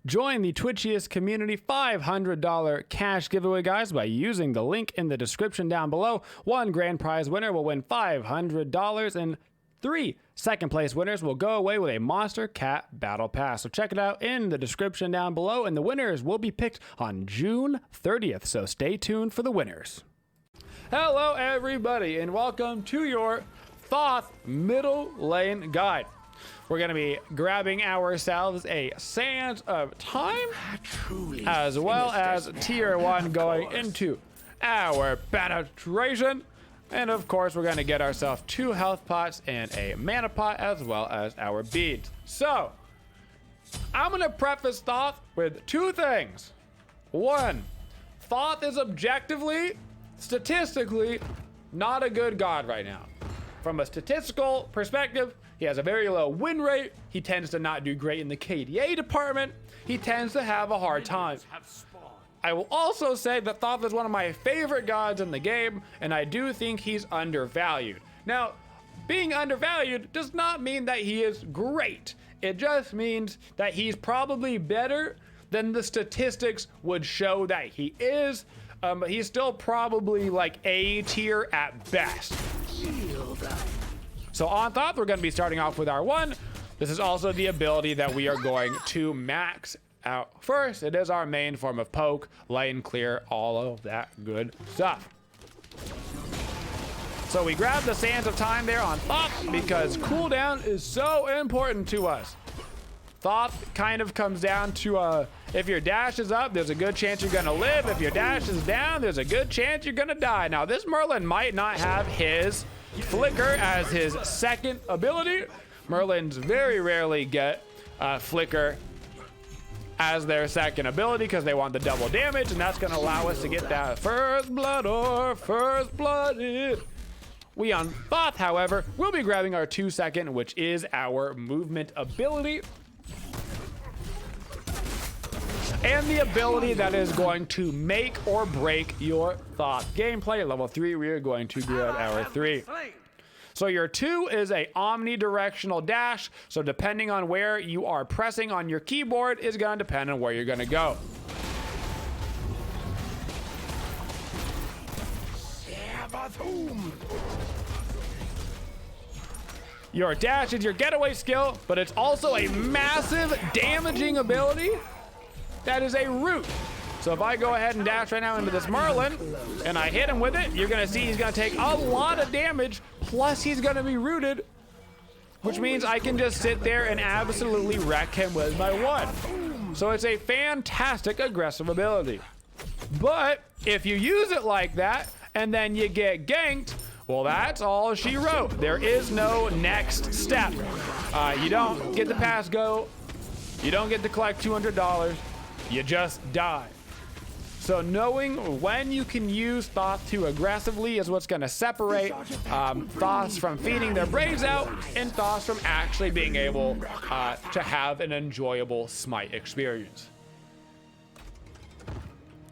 Join the Twitchiest community $500 cash giveaway, guys, by using the link in the description down below. One grand prize winner will win $500, and 3 second place winners will go away with a Monstercat Battle Pass. So check it out in the description down below, and the winners will be picked on June 30th. So stay tuned for the winners. Hello, everybody, and welcome to your Thoth middle lane guide. We're going to be grabbing ourselves a Sands of Time, as well as tier 1 going into our penetration. And of course, we're going to get ourselves 2 health pots and a mana pot, as well as our beads. So, I'm going to preface Thoth with 2 things. 1, Thoth is objectively, statistically, not a good god right now. From a statistical perspective, he has a very low win rate. He tends to not do great in the KDA department. He tends to have a hard time. I will also say that Thoth is one of my favorite gods in the game, and I do think he's undervalued. Now, being undervalued does not mean that he is great. It just means that he's probably better than the statistics would show that he is, but he's still probably like A tier at best. So on Thoth, we're going to be starting off with our 1. This is also the ability that we are going to max out first. It is our main form of poke, lane clear, all of that good stuff. So we grab the Sands of Time there on Thoth because cooldown is so important to us. Thoth kind of comes down to if your dash is up, there's a good chance you're gonna live. If your dash is down, there's a good chance you're gonna die. Now this Myrddin might not have his flicker as his second ability. Myrddins very rarely get flicker as their second ability because they want the double damage, and that's gonna allow us to get that first blood or first blooded. We on Thoth, however, will be grabbing our 2 second, which is our movement ability. And the ability that is going to make or break your Thoth gameplay. At level 3, we are going to grab our 3. So your 2 is a omnidirectional dash. So depending on where you are pressing on your keyboard is going to depend on where you're going to go. Your dash is your getaway skill, but it's also a massive damaging ability. That is a root. So if I go ahead and dash right now into this Myrddin and I hit him with it, you're gonna see he's gonna take a lot of damage, plus he's gonna be rooted, which means I can just sit there and absolutely wreck him with my 1. So it's a fantastic aggressive ability. But if you use it like that and then you get ganked, well, that's all she wrote. There is no next step. You don't get the pass go. You don't get to collect $200. You just die. So knowing when you can use Thoth too aggressively is what's going to separate Thoths from feeding their brains out and Thoths from actually being able to have an enjoyable smite experience.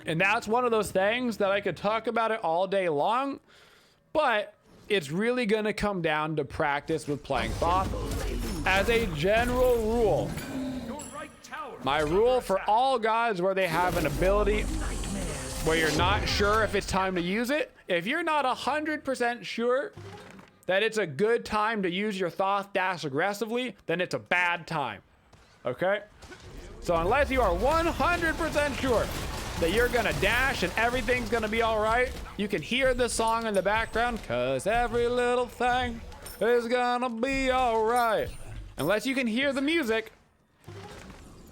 And that's one of those things that I could talk about it all day long, but it's really going to come down to practice with playing Thoth. As a general rule, my rule for all gods where they have an ability where you're not sure if it's time to use it, if you're not 100% sure that it's a good time to use your Thoth dash aggressively, then it's a bad time, okay? So unless you are 100% sure that you're gonna dash and everything's gonna be all right, you can hear the song in the background, cause every little thing is gonna be all right. Unless you can hear the music,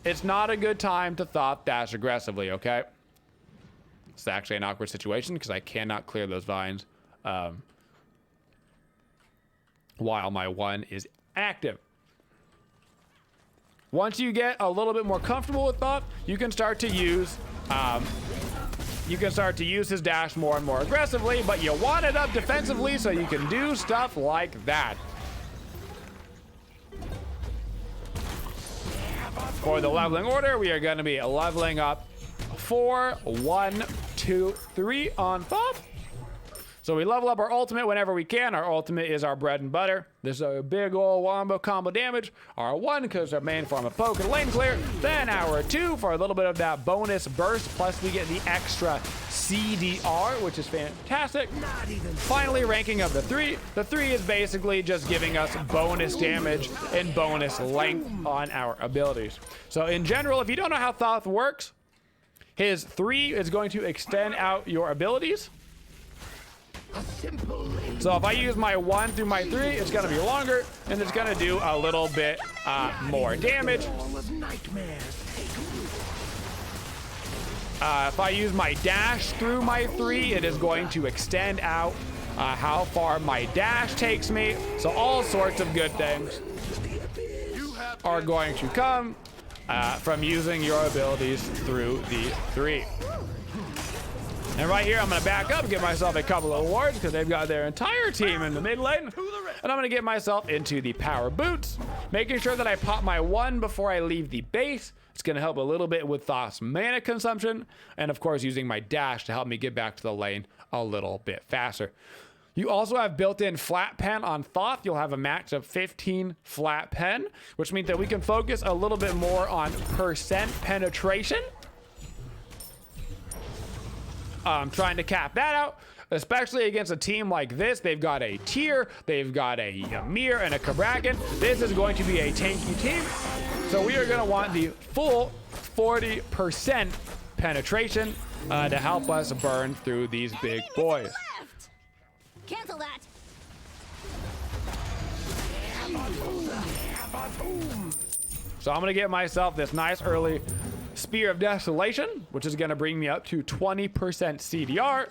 it's not a good time to Thoth dash aggressively, okay? It's actually an awkward situation because I cannot clear those vines while my 1 is active. Once you get a little bit more comfortable with Thoth, you can start to use his dash more and more aggressively, but you want it up defensively so you can do stuff like that. For the leveling order, we are going to be leveling up 4, 1, 2, 3 on Thoth. So we level up our ultimate whenever we can. Our ultimate is our bread and butter. This is a big old wombo combo damage. Our 1 because our main form of poke and lane clear. Then our 2 for a little bit of that bonus burst. Plus we get the extra CDR, which is fantastic. Finally, ranking of the 3. The 3 is basically just giving us bonus damage and bonus length on our abilities. So in general, if you don't know how Thoth works, his 3 is going to extend out your abilities. So if I use my 1 through my 3, it's going to be longer, and it's going to do a little bit more damage. If I use my dash through my 3, it is going to extend out how far my dash takes me. So all sorts of good things are going to come from using your abilities through the 3. And right here, I'm going to back up, get myself a couple of wards because they've got their entire team in the mid lane. And I'm going to get myself into the power boots, making sure that I pop my 1 before I leave the base. It's going to help a little bit with Thoth's mana consumption. And of course, using my dash to help me get back to the lane a little bit faster. You also have built-in flat pen on Thoth. You'll have a max of 15 flat pen, which means that we can focus a little bit more on percent penetration. Trying to cap that out, especially against a team like this. They've got a Tyr, they've got a Ymir and a Kabrakan. This is going to be a tanky team, so we are going to want the full 40% penetration to help us burn through these big boys. Cancel that. So I'm going to get myself this nice early Spear of Desolation, which is going to bring me up to 20% CDR.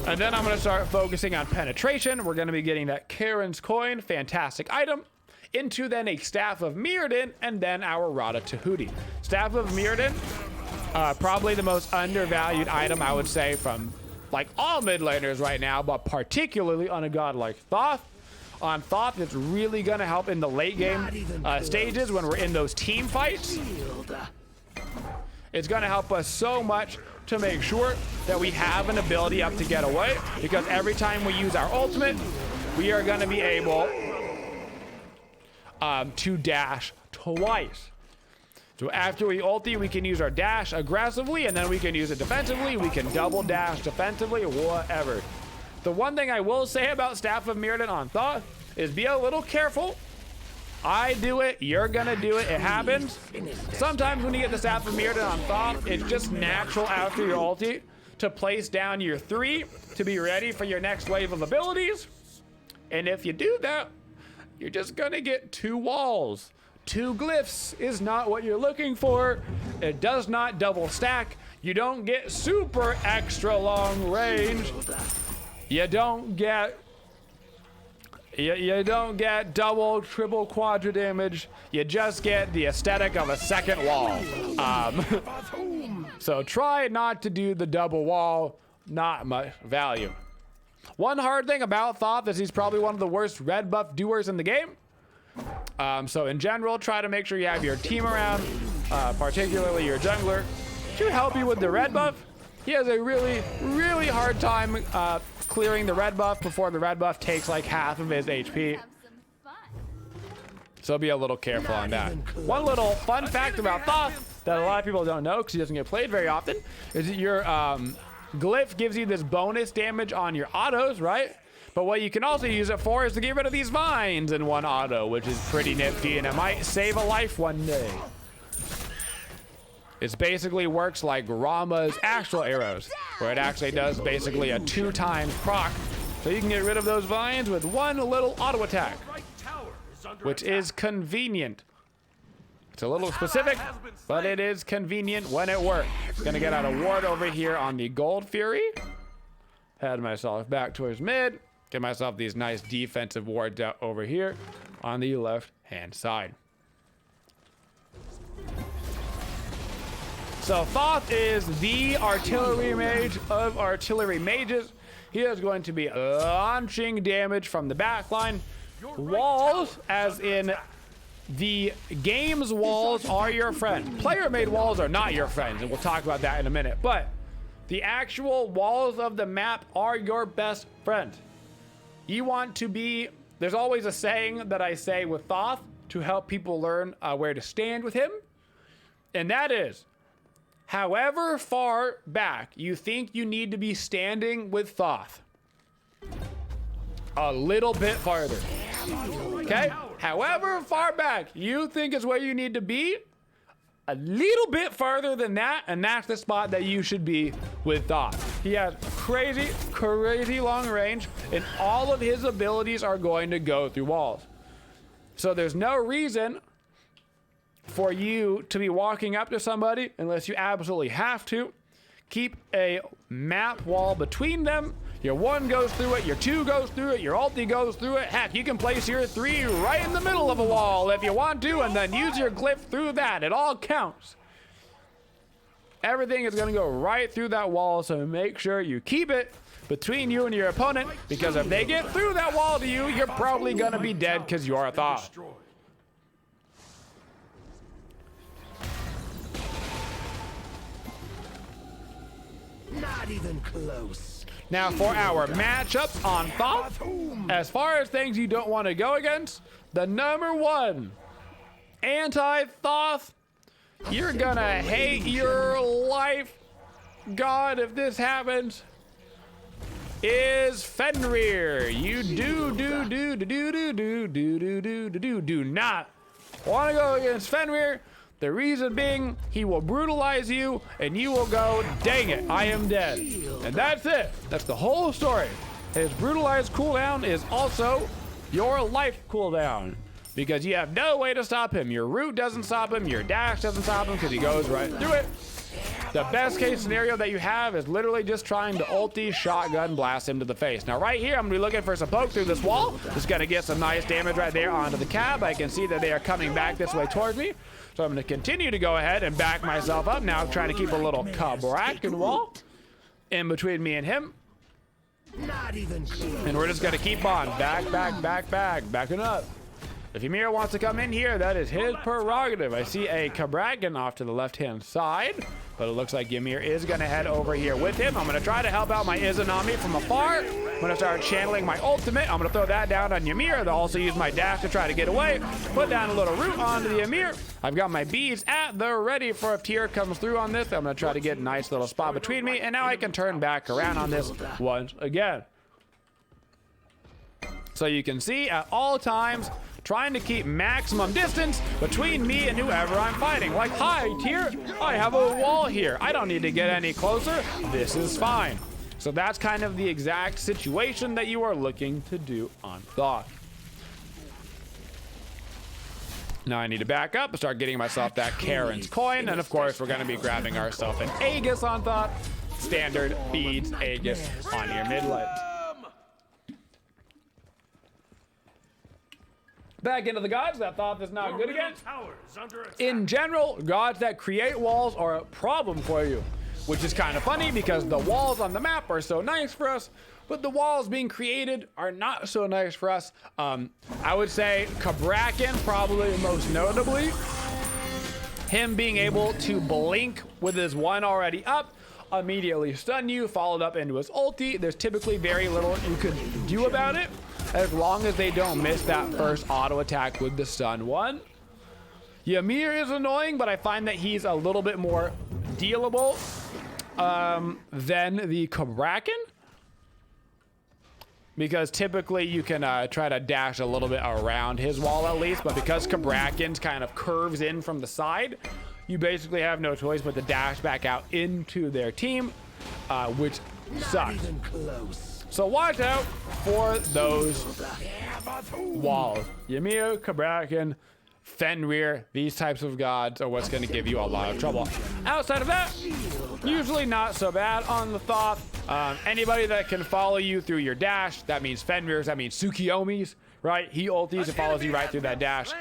And then I'm going to start focusing on penetration. We're going to be getting that Karen's Coin, fantastic item, into then a Staff of Myrddin, and then our Rada Tahuti. Staff of Myrddin, probably the most undervalued item, I would say, from like all mid laners right now, but particularly on a god like Thoth. On Thoth, it's really going to help in the late game stages when we're in those team fights. It's going to help us so much to make sure that we have an ability up to get away, because every time we use our ultimate, we are going to be able to dash twice. So after we ulti, we can use our dash aggressively, and then we can use it defensively. We can double dash defensively, whatever. The one thing I will say about Staff of Myrddin on Thoth is be a little careful. I do it, you're gonna do it, it happens. Sometimes when you get the Staff of Myrddin on Thoth, it's just natural after your ulti to place down your 3 to be ready for your next wave of abilities. And if you do that, you're just gonna get 2 walls. 2 glyphs is not what you're looking for. It does not double stack. You don't get super extra long range. You don't get double, triple, quadra damage. You just get the aesthetic of a second wall. So try not to do the double wall. Not much value. One hard thing about Thoth is he's probably one of the worst red buff doers in the game. So in general, try to make sure you have your team around, particularly your jungler, to help you with the red buff. He has a really, really hard time clearing the red buff before the red buff takes like half of his HP. So be a little careful on that. One little fun fact about Thoth that a lot of people don't know because he doesn't get played very often is that your glyph gives you this bonus damage on your autos, right? But what you can also use it for is to get rid of these vines in one auto, which is pretty nifty, and it might save a life one day. It basically works like Rama's astral arrows, where it actually does basically a 2 times proc. So you can get rid of those vines with one little auto attack, which is convenient. It's a little specific, but it is convenient when it works. Gonna get out a ward over here on the Gold Fury. Head myself back towards mid. Get myself these nice defensive wards out over here on the left-hand side. So Thoth is the artillery mage of artillery mages. He is going to be launching damage from the backline. Walls, as in the game's walls, are your friend. Player-made walls are not your friends, and we'll talk about that in a minute. But The actual walls of the map are your best friend. You want to be, there's always a saying that I say with Thoth to help people learn where to stand with him. And that is, however far back you think you need to be standing with Thoth, a little bit farther. Okay? However far back you think is where you need to be, a little bit farther than that, and that's the spot that you should be with Thoth. He has crazy, crazy long range, and all of his abilities are going to go through walls. So there's no reason for you to be walking up to somebody unless you absolutely have to. Keep a map wall between them. Your 1 goes through it, your 2 goes through it, your ulti goes through it. Heck, you can place your 3 right in the middle of a wall if you want to, and then use your glyph through that. It all counts. Everything is going to go right through that wall, so make sure you keep it between you and your opponent, because if they get through that wall to you, you're probably going to be dead because you're a Thoth. Not even close. Now for our matchups on Thoth, as far as things you don't want to go against, the number 1 anti-Thoth, you're gonna hate your life, God, if this happens, is Fenrir. You do not want to go against Fenrir. The reason being, he will brutalize you, and you will go, dang it, I am dead. And that's it. That's the whole story. His brutalized cooldown is also your life cooldown, because you have no way to stop him. Your root doesn't stop him, your dash doesn't stop him, because he goes right through it. The best case scenario that you have is literally just trying to ulti shotgun blast him to the face. Now right here, I'm gonna be looking for some poke through this wall. Just gonna get some nice damage right there onto the cab. I can see that they are coming back this way towards me. So I'm gonna continue to go ahead and back myself up now, trying to keep a little Cabrakan wall in between me and him. Not even close. And we're just gonna keep on, backing up. If Ymir wants to come in here, that is his prerogative. I see a Cabrakan off to the left-hand side, but it looks like Ymir is gonna head over here with him. I'm gonna try to help out my Izanami from afar. I'm gonna start channeling my ultimate. I'm gonna throw that down on Ymir. I'll also use my dash to try to get away. Put down a little root onto the Ymir. I've got my beads at the ready for if tier comes through on this. I'm gonna try to get a nice little spot between me, and now I can turn back around on this once again. So you can see at all times, trying to keep maximum distance between me and whoever I'm fighting. Like, hi, tier, I have a wall here. I don't need to get any closer. This is fine. So that's kind of the exact situation that you are looking to do on Thoth. Now I need to back up and start getting myself that Karen's coin. And of course, we're going to be grabbing ourselves an Aegis on Thoth. Standard beads Aegis on your mid lane. Back into the gods that Thoth is not good against. In general, gods that create walls are a problem for you, which is kind of funny because the walls on the map are so nice for us, but the walls being created are not so nice for us. I would say Cabrakan probably most notably. Him being able to blink with his 1 already up, immediately stun you, followed up into his ulti. There's typically very little you could do about it, as long as they don't miss that first auto attack with the stun 1. Ymir is annoying, but I find that he's a little bit more dealable than the Cabrakan, because typically you can try to dash a little bit around his wall at least, but because Cabrakan's kind of curves in from the side, you basically have no choice but to dash back out into their team, which sucks. Not even close. So watch out for those walls. Ymir, Cabrakan, Fenrir, these types of gods are what's going to give you a lot of trouble. Outside of that, usually not so bad on the Thoth. Anybody that can follow you through your dash, that means Fenrir's, that means Tsukiyomi's, right? He ultis and follows you right through that dash.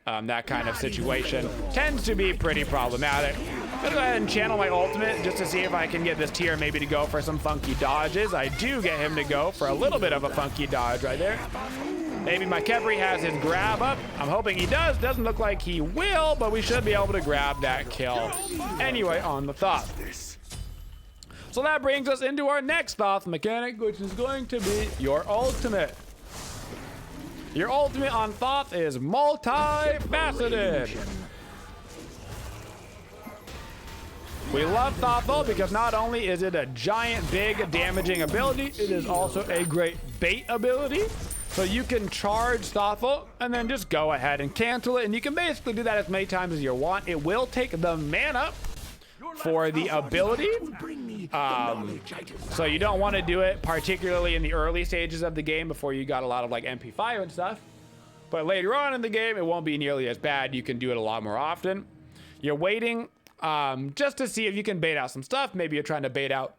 That kind of situation tends to be pretty problematic. I'm gonna go ahead and channel my ultimate just to see if I can get this tier maybe to go for some funky dodges. I do get him to go for a little bit of a funky dodge right there. Maybe my Kepri has his grab up. I'm hoping he does. Doesn't look like he will, but we should be able to grab that kill anyway on the Thoth. So that brings us into our next Thoth mechanic, which is going to be your ultimate. Your ultimate on Thoth is multifaceted. We love Thoth because not only is it a giant, big, damaging ability, it is also a great bait ability. So you can charge Thoth and then just go ahead and cancel it, and you can basically do that as many times as you want. It will take the mana for the ability. So you don't want to do it particularly in the early stages of the game before you got a lot of like MP5 and stuff. But later on in the game, it won't be nearly as bad. You can do it a lot more often. You're waiting just to see if you can bait out some stuff. Maybe you're trying to bait out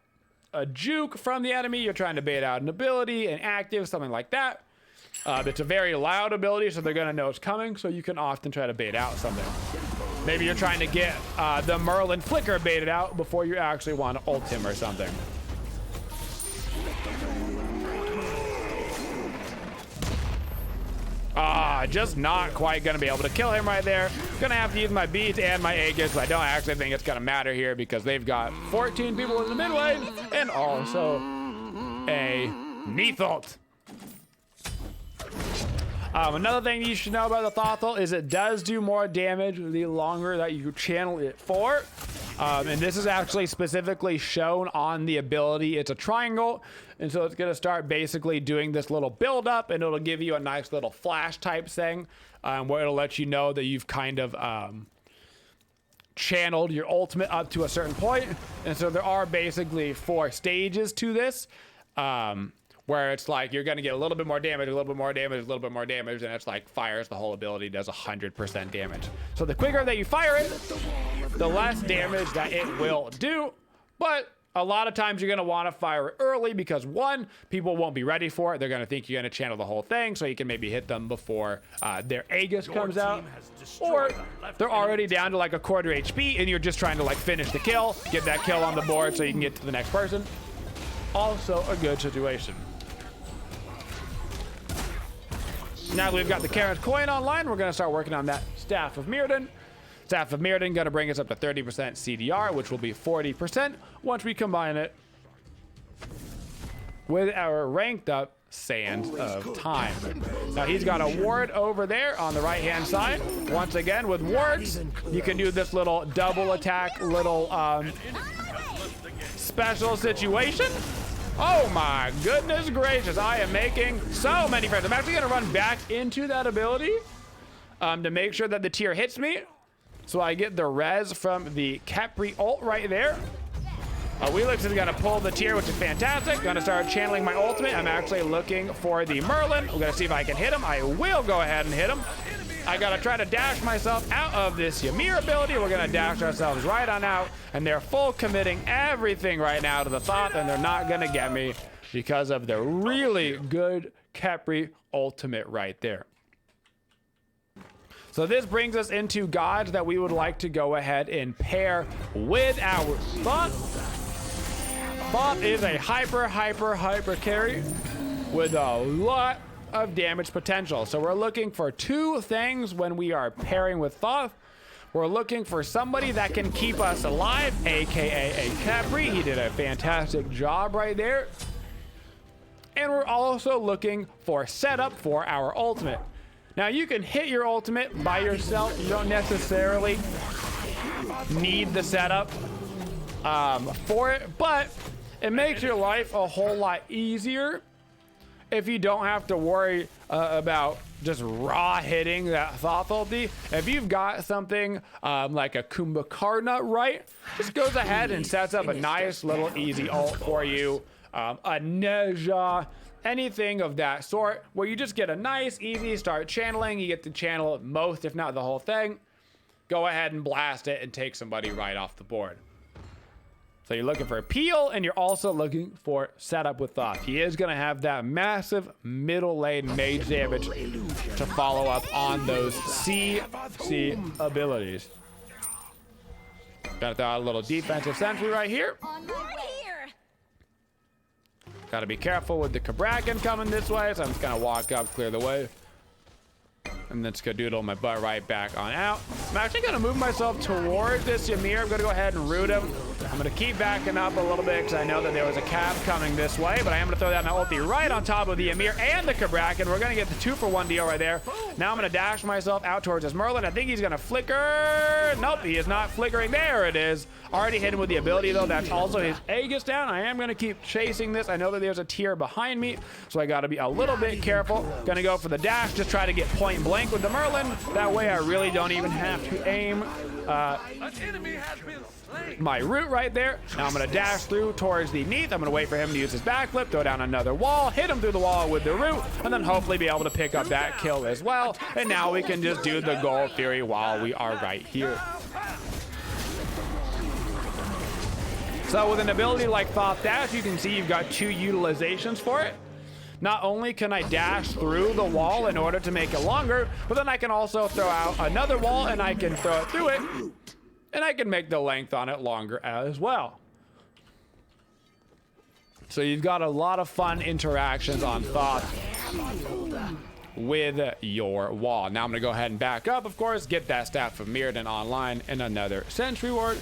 a juke from the enemy. You're trying to bait out an ability, an active, something like that. It's a very loud ability, so they're going to know it's coming. So you can often try to bait out something. Maybe you're trying to get the Myrddin flicker baited out before you actually want to ult him or something. Just not quite gonna be able to kill him right there. Gonna have to use my beads and my Aegis, but I don't actually think it's gonna matter here because they've got 14 people in the mid lane and also a Neath ult. Another thing you should know about the Thoth ult is it does do more damage the longer that you channel it for. And this is actually specifically shown on the ability. It's a triangle, and so it's going to start basically doing this little build up, and it'll give you a nice little flash type thing where it'll let you know that you've kind of channeled your ultimate up to a certain point. And so there are basically 4 stages to this. Where it's like you're going to get a little bit more damage, a little bit more damage, a little bit more damage, and it's like fires the whole ability, does 100% damage. So the quicker that you fire it, the less damage that it will do. But a lot of times you're going to want to fire it early because, one, people won't be ready for it. They're going to think you're going to channel the whole thing, so you can maybe hit them before their Aegis comes out. Or they're already down to like a quarter HP, and you're just trying to like finish the kill, get that kill on the board so you can get to the next person. Also a good situation. Now that we've got the Karen's coin online, we're going to start working on that Staff of Myrddin. Staff of Myrddin going to bring us up to 30% CDR, which will be 40% once we combine it with our ranked up Sands of Time. Now he's got a ward over there on the right hand side. Once again, with wards, you can do this little double attack, little special situation. Oh my goodness gracious, I am making so many friends. I'm actually gonna run back into that ability to make sure that the tier hits me. So I get the res from the Capri ult right there. Wheelix is gonna pull the tier, which is fantastic. Gonna start channeling my ultimate. I'm actually looking for the Myrddin. We're gonna see if I can hit him. I will go ahead and hit him. I gotta try to dash myself out of this Ymir ability. We're gonna dash ourselves right on out, and they're full committing everything right now to the Thoth, and they're not gonna get me because of the really good Capri ultimate right there. So this brings us into gods that we would like to go ahead and pair with our Thoth. Thoth is a hyper carry with a lot of damage potential. So we're looking for 2 things when we are pairing with Thoth. We're looking for somebody that can keep us alive, aka a Capri. He did a fantastic job right there. And we're also looking for setup for our ultimate. Now you can hit your ultimate by yourself. You don't necessarily need the setup for it, but it makes your life a whole lot easier if you don't have to worry about just raw hitting that Thoth ulti. If you've got something like a Kumbhakarna, right, just goes ahead and sets up a nice little easy ult for you. A Neja, anything of that sort, where you just get a nice easy start channeling. You get to channel most, if not the whole thing. Go ahead and blast it and take somebody right off the board. So you're looking for a peel, and you're also looking for setup with Thoth. He is going to have that massive middle lane mage damage to follow up on those CC abilities. Got to throw out a little defensive sentry right here. Got to be careful with the Kabrakan coming this way, so I'm just going to walk up, clear the way. And then skadoodle my butt right back on out. I'm actually going to move myself towards this Ymir. I'm going to go ahead and root him. I'm going to keep backing up a little bit because I know that there was a cab coming this way. But I am going to throw that my ulti right on top of the Ymir and the Kabrak. And we're going to get the 2-for-1 deal right there. Now I'm going to dash myself out towards this Myrddin. I think he's going to flicker. Nope, he is not flickering. There it is. Already hit him with the ability, though. That's also his Aegis down. I am going to keep chasing this. I know that there's a tier behind me, so I got to be a little bit careful. Going to go for the dash. Just try to get point blank with the Myrddin. That way I really don't even have to aim my root right there. Now I'm going to dash through towards the Neath. I'm going to wait for him to use his backflip, throw down another wall, hit him through the wall with the root, and then hopefully be able to pick up that kill as well. And now we can just do the goal theory while we are right here. So with an ability like Thoth Dash, you can see you've got 2 utilizations for it. Not only can I dash through the wall in order to make it longer, but then I can also throw out another wall and I can throw it through it, and I can make the length on it longer as well. So you've got a lot of fun interactions on Thoth with your wall. Now I'm going to go ahead and back up, of course, get that staff from Myrddin online and another sentry ward.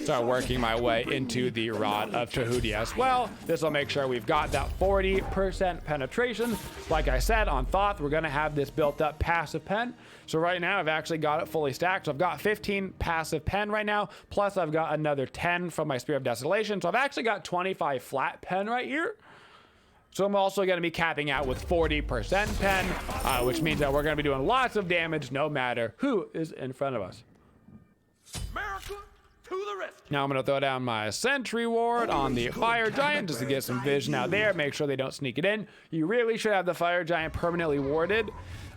Start working my way into the Rod of Tahuti as well. This will make sure we've got that 40% penetration. Like I said, on Thoth, we're going to have this built up passive pen. So right now, I've actually got it fully stacked. So I've got 15 passive pen right now, plus I've got another 10 from my Spear of Desolation. So I've actually got 25 flat pen right here. So I'm also going to be capping out with 40% pen, which means that we're going to be doing lots of damage no matter who is in front of us. America to the rescue. Now I'm going to throw down my sentry ward on the fire giant just to get some vision out there, make sure they don't sneak it in. You really should have the fire giant permanently warded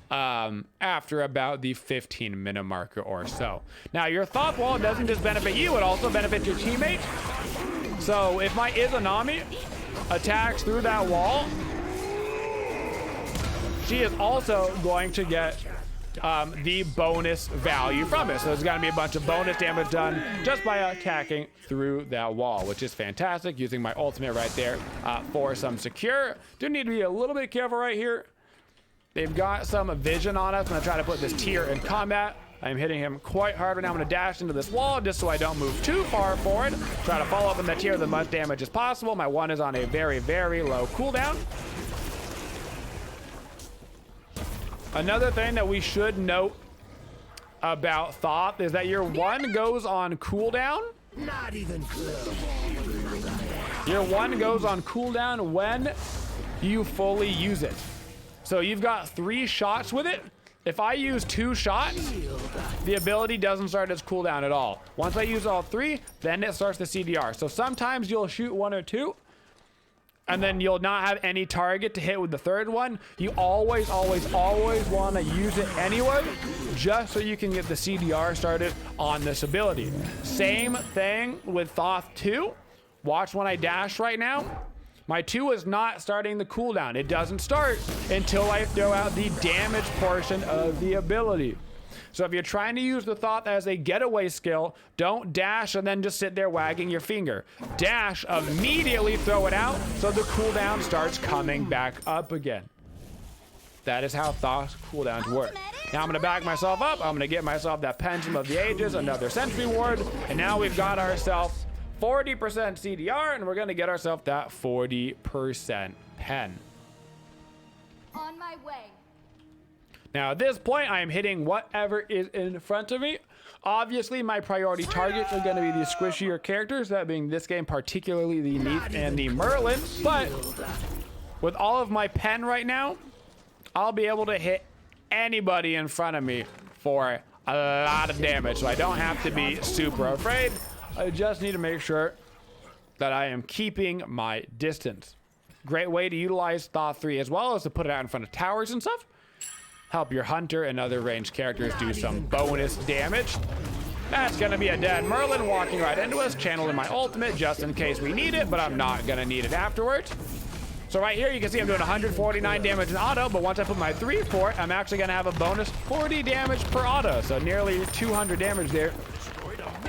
after about the 15-minute marker or so. Now your Thoth wall doesn't just benefit you, it also benefits your teammates. So if my Izanami attacks through that wall, she is also going to get the bonus value from it. So there's going to be a bunch of bonus damage done just by attacking through that wall, which is fantastic. Using my ultimate right there for some secure. Do need to be a little bit careful right here. They've got some vision on us. I'm going to try to put this tier in combat. I'm hitting him quite hard right now. I'm going to dash into this wall just so I don't move too far forward. Try to follow up in that tier with as much damage as possible. My 1 is on a very, very low cooldown. Another thing that we should note about Thoth is that your 1 goes on cooldown. Not even close. Your 1 goes on cooldown when you fully use it. So you've got 3 shots with it. If I use 2 shots, the ability doesn't start its cooldown at all. Once I use all 3, then it starts the CDR. So sometimes you'll shoot 1 or 2, and then you'll not have any target to hit with the 3rd one. You always, always, always want to use it anyway, just so you can get the CDR started on this ability. Same thing with Thoth 2. Watch when I dash right now. My 2 is not starting the cooldown. It doesn't start until I throw out the damage portion of the ability. So if you're trying to use the Thoth as a getaway skill, don't dash and then just sit there wagging your finger. Dash, immediately throw it out so the cooldown starts coming back up again. That is how Thoth cooldowns work. Now I'm going to back myself up. I'm going to get myself that Pendulum of the Ages, another Sentry Ward, and now we've got ourselves 40% CDR, and we're going to get ourselves that 40% pen. On my way. Now at this point, I am hitting whatever is in front of me. Obviously, my priority targets are going to be the squishier characters, that being this game, particularly the Neath and the Myrddin. But with all of my pen right now, I'll be able to hit anybody in front of me for a lot of damage. So I don't have to be super afraid. I just need to make sure that I am keeping my distance. Great way to utilize Thoth 3 as well is to put it out in front of towers and stuff. Help your hunter and other ranged characters do some bonus damage. That's going to be a dead Myrddin walking right into us, channeling my ultimate just in case we need it, but I'm not going to need it afterwards. So right here, you can see I'm doing 149 damage in auto, but once I put my 3 for it, I'm actually going to have a bonus 40 damage per auto. So nearly 200 damage there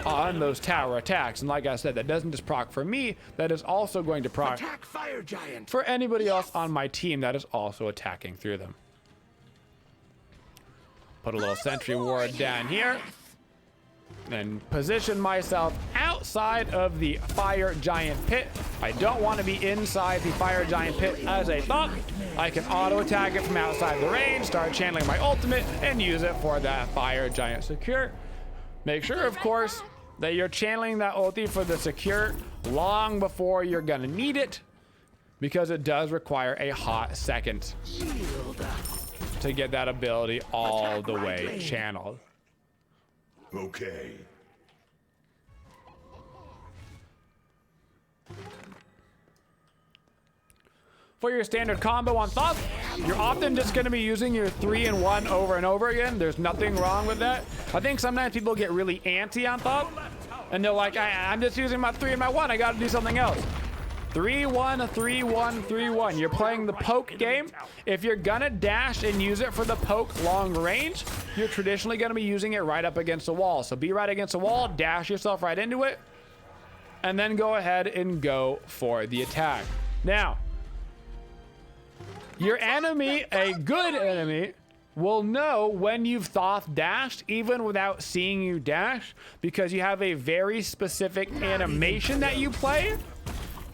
on those tower attacks. And like I said, that doesn't just proc for me, that is also going to proc Attack fire giant. for anybody else on my team that is also attacking through them. Put a little sentry ward down here. And position myself outside of the fire giant pit. I don't want to be inside the fire giant pit as a Thoth. I can auto attack it from outside the range, start channeling my ultimate, and use it for that fire giant secure. Make sure, of course, that you're channeling that ulti for the secure long before you're gonna need it, because it does require a hot second to get that ability all the way channeled. Okay. For your standard combo on Thoth, you're often just going to be using your 3-in-1 over and over again. There's nothing wrong with that. I think sometimes people get really antsy on Thoth, and they're like, I'm just using my 3 and my 1. I got to do something else. 3-1, 3-1, 3-1. You're playing the poke game. If you're gonna dash and use it for the poke long range, you're traditionally gonna be using it right up against the wall. So be right against the wall, dash yourself right into it, and then go ahead and go for the attack. Now, your enemy, a good enemy, will know when you've Thoth dashed even without seeing you dash, because you have a very specific animation that you play,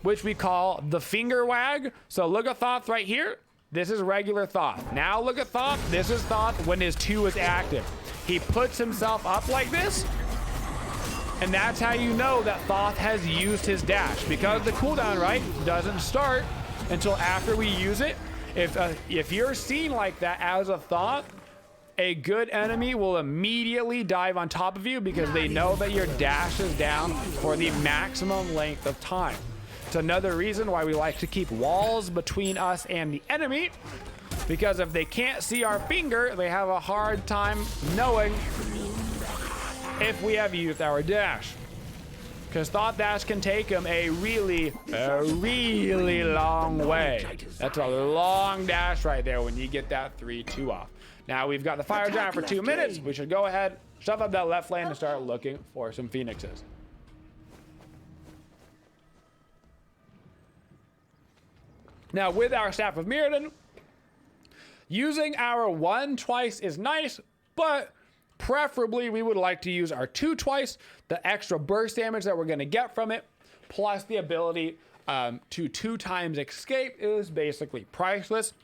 which we call the finger wag. So look at Thoth right here. This is regular Thoth. Now look at Thoth. This is Thoth when his 2 is active. He puts himself up like this, and that's how you know that Thoth has used his dash, because the cooldown, right, doesn't start until after we use it. If you're seen like that as a Thoth, a good enemy will immediately dive on top of you because they know that your dash is down for the maximum length of time. It's another reason why we like to keep walls between us and the enemy, because if they can't see our finger, they have a hard time knowing if we have used our dash. Because Thoth dash can take them a really long way. That's a long dash right there when you get that 3-2 off. Now we've got the fire giant for 2 minutes. We should go ahead, shove up that left lane, and start looking for some phoenixes. Now, with our Staff of Myrddin, using our 1 twice is nice, but preferably we would like to use our 2 twice. The extra burst damage that we're going to get from it, plus the ability to 2 times escape, is basically priceless.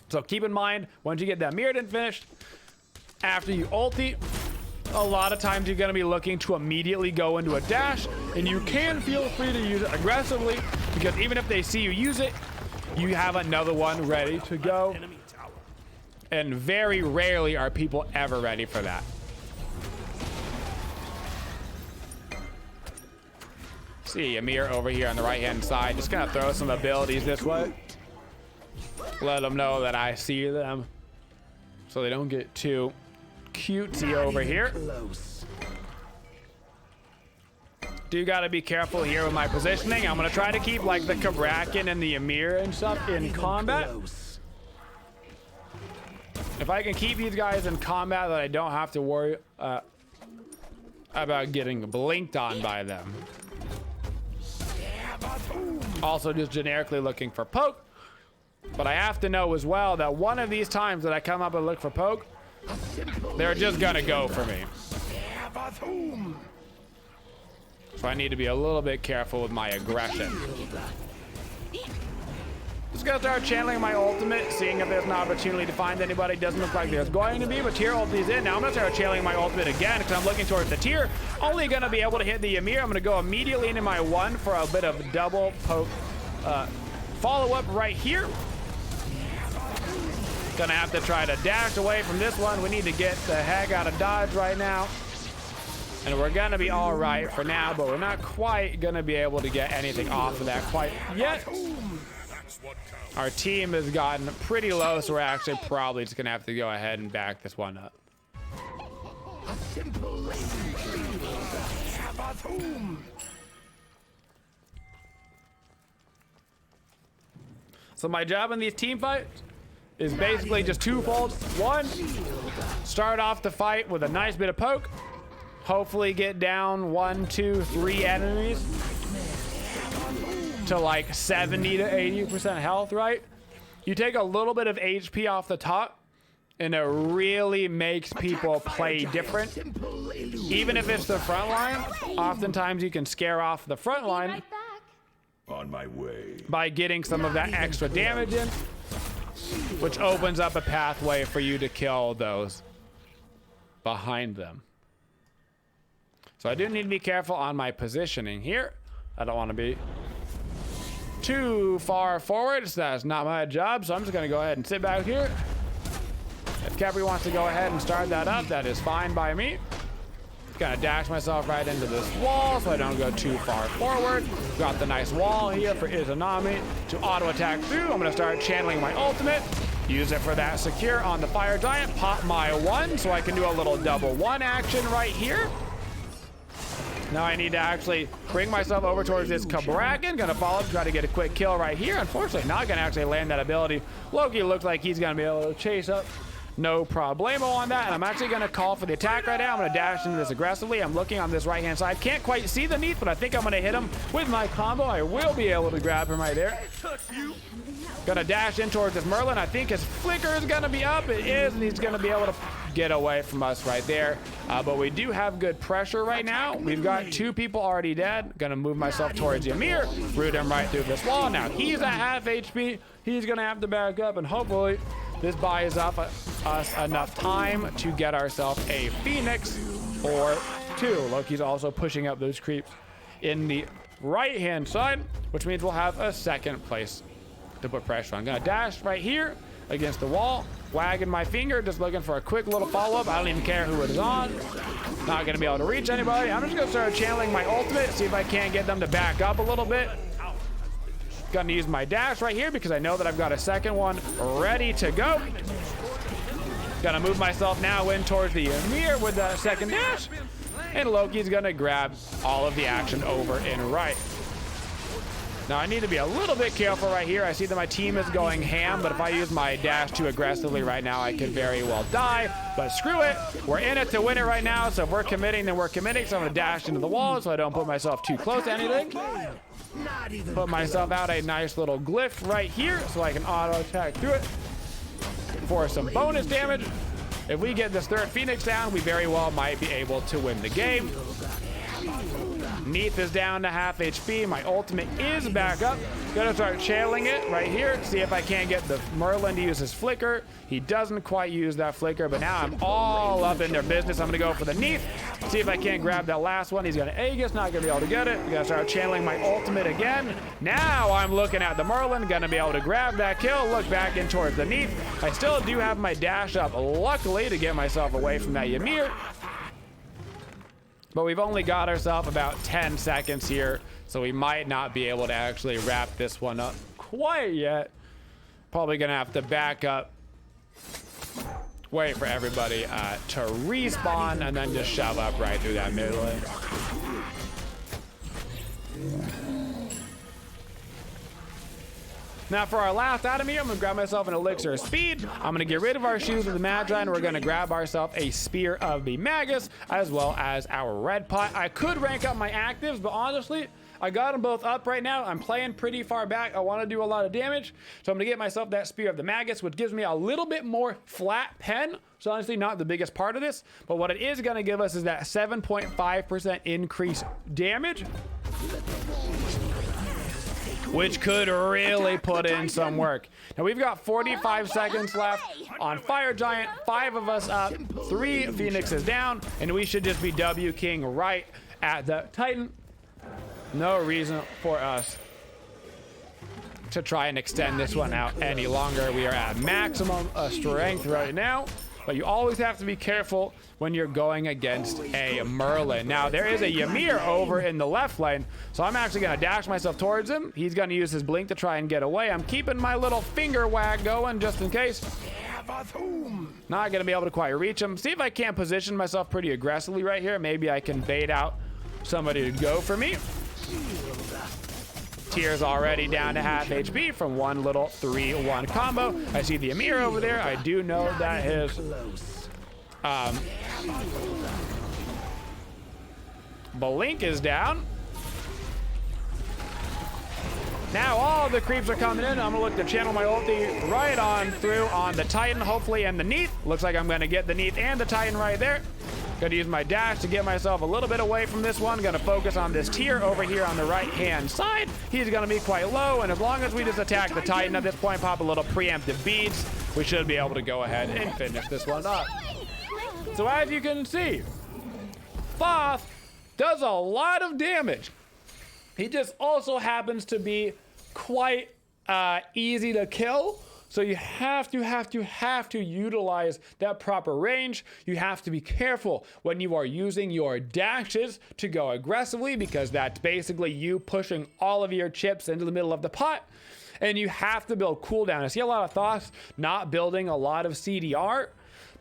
So keep in mind, once you get that Myrddin finished, after you ulti, a lot of times you're going to be looking to immediately go into a dash, and you can feel free to use it aggressively, because even if they see you use it, you have another one ready to go. And very rarely are people ever ready for that. See Ymir over here on the right-hand side. Just gonna throw some abilities this way. Let them know that I see them, so they don't get too cutesy over here. Do gotta be careful here with my positioning. I'm gonna try to keep like the Kabrakan and the Ymir and stuff in combat. If I can keep these guys in combat, that I don't have to worry about getting blinked on by them. Also just generically looking for poke, but I have to know as well that one of these times that I come up and look for poke, they're just gonna go for me. So I need to be a little bit careful with my aggression. Just gonna start channeling my ultimate, seeing if there's an opportunity to find anybody. Doesn't look like there's going to be, but tier ulti's in. Now I'm gonna start channeling my ultimate again because I'm looking towards the tier. Only gonna be able to hit the Ymir. I'm gonna go immediately into my 1 for a bit of double poke follow up right here. Gonna have to try to dash away from this one. We need to get the heck out of dodge right now. And we're gonna be all right for now, but we're not quite gonna be able to get anything off of that quite yet. Our team has gotten pretty low, so we're actually probably just gonna have to go ahead and back this one up. So my job in these team fights is basically just twofold. 1, start off the fight with a nice bit of poke. Hopefully get down 1, 2, 3 enemies to like 70 to 80% health, right? You take a little bit of HP off the top, And it really makes people play different. Even if it's the front line, oftentimes you can scare off the front line Right back. On my way. by getting some of that extra damage in, which opens up a pathway for you to kill those behind them. So I do need to be careful on my positioning here. I don't want to be too far forward, so that's not my job, so I'm just going to go ahead and sit back here. If Capri wants to go ahead and start that up, that is fine by me. Gonna dash myself right into this wall so I don't go too far forward. Got the nice wall here for Izanami to auto attack through. I'm gonna start channeling my ultimate. Use it for that secure on the fire giant. Pop my one so I can do a little double one action right here. Now I need to actually bring myself over towards this Kabrakan. Gonna follow, try to get a quick kill right here. Unfortunately, not gonna actually land that ability. Loki looks like he's gonna be able to chase up. No problemo on that, and I'm actually going to call for the attack right now. I'm going to dash into this aggressively. I'm looking on this right-hand side. Can't quite see the Neath, but I think I'm going to hit him with my combo. I will be able to grab him right there. Going to dash in towards this Myrddin. I think his flicker is going to be up. It is, and he's going to be able to get away from us right there. But we do have good pressure right now. We've got 2 people already dead. Going to move myself towards Ymir. Root him right through this wall. Now he's at half HP. He's going to have to back up, and hopefully this buys up us enough time to get ourselves a Phoenix or 2. Loki's also pushing up those creeps in the right-hand side, which means we'll have a second place to put pressure on. I'm gonna dash right here against the wall, wagging my finger, just looking for a quick little follow-up. I don't even care who it is on. Not gonna be able to reach anybody. I'm just gonna start channeling my ultimate, see if I can't get them to back up a little bit. Gonna use my dash right here because I know that I've got a second one ready to go. Gonna move myself now in towards the Ymir with the second dash. And Loki's gonna grab all of the action over and right. Now I need to be a little bit careful right here. I see that my team is going ham, but if I use my dash too aggressively right now, I could very well die. But screw it. We're in it to win it right now. So if we're committing, then we're committing. So I'm gonna dash into the wall so I don't put myself too close to anything. Put myself out a nice little glyph right here so I can auto attack through it for some bonus damage. If we get this third Phoenix down, we very well might be able to win the game. Neath is down to half HP. My ultimate is back up. Gonna start channeling it right here. See if I can't get the Myrddin to use his flicker. He doesn't quite use that flicker, but now I'm all up in their business. I'm gonna go for the Neath. See if I can't grab that last one. He's gonna Aegis, not gonna be able to get it. I'm gonna start channeling my ultimate again. Now I'm looking at the Myrddin, gonna be able to grab that kill. Look back in towards the Neath. I still do have my dash up, luckily, to get myself away from that Ymir. But we've only got ourselves about 10 seconds here, so we might not be able to actually wrap this one up quite yet. Probably gonna have to back up, wait for everybody to respawn, and then just shove up right through that mid lane. Now for our last item here, I'm gonna grab myself an elixir of speed. I'm gonna get rid of our shoes of the Magi, and we're gonna grab ourselves a spear of the Magus, as well as our red pot. I could rank up my actives, but honestly, I got them both up right now. I'm playing pretty far back. I wanna do a lot of damage, so I'm gonna get myself that spear of the Magus, which gives me a little bit more flat pen. So honestly, not the biggest part of this, but what it is gonna give us is that 7.5% increase damage, which could really put in some work. Now we've got 45 seconds left on Fire Giant, 5 of us up, 3 Phoenixes down, and we should just be W King right at the Titan. No reason for us to try and extend this one out any longer. We are at maximum strength right now, but you always have to be careful when you're going against a Myrddin. Now there is a Ymir over in the left lane, so I'm actually gonna dash myself towards him. He's gonna use his blink to try and get away. I'm keeping my little finger wag going just in case. Not gonna be able to quite reach him. See if I can't position myself pretty aggressively right here. Maybe I can bait out somebody to go for me. Tier's already down to half HP from one little 3-1 combo. I see the Ymir over there. I do know that his blink is down. Now all the creeps are coming in. I'm gonna look to channel my ulti right on through on the Titan, hopefully, and the Neath. Looks like I'm gonna get the Neath and the Titan right there. Gonna use my dash to get myself a little bit away from this one. Gonna focus on this tier over here on the right-hand side. He's gonna be quite low, and as long as we just attack the Titan at this point, pop a little preemptive beads, we should be able to go ahead and finish this one up. So as you can see, Thoth does a lot of damage. He just also happens to be quite easy to kill. So you have to utilize that proper range. You have to be careful when you are using your dashes to go aggressively, because that's basically you pushing all of your chips into the middle of the pot. And you have to build cooldown. I see a lot of Thoths not building a lot of CDR,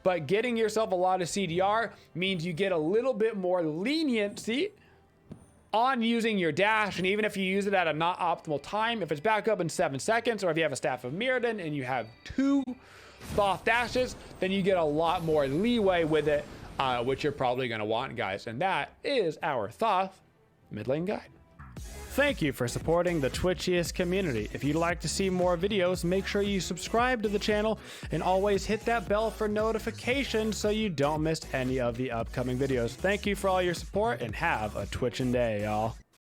but getting yourself a lot of CDR means you get a little bit more leniency on using your dash. And even if you use it at a not optimal time, if it's back up in 7 seconds, or if you have a Staff of Myrddin and you have 2 Thoth dashes, then you get a lot more leeway with it, which you're probably going to want, guys. And that is our Thoth mid lane guide. Thank you for supporting the Twitchiest community. If you'd like to see more videos, make sure you subscribe to the channel and always hit that bell for notifications so you don't miss any of the upcoming videos. Thank you for all your support and have a Twitchin' day, y'all.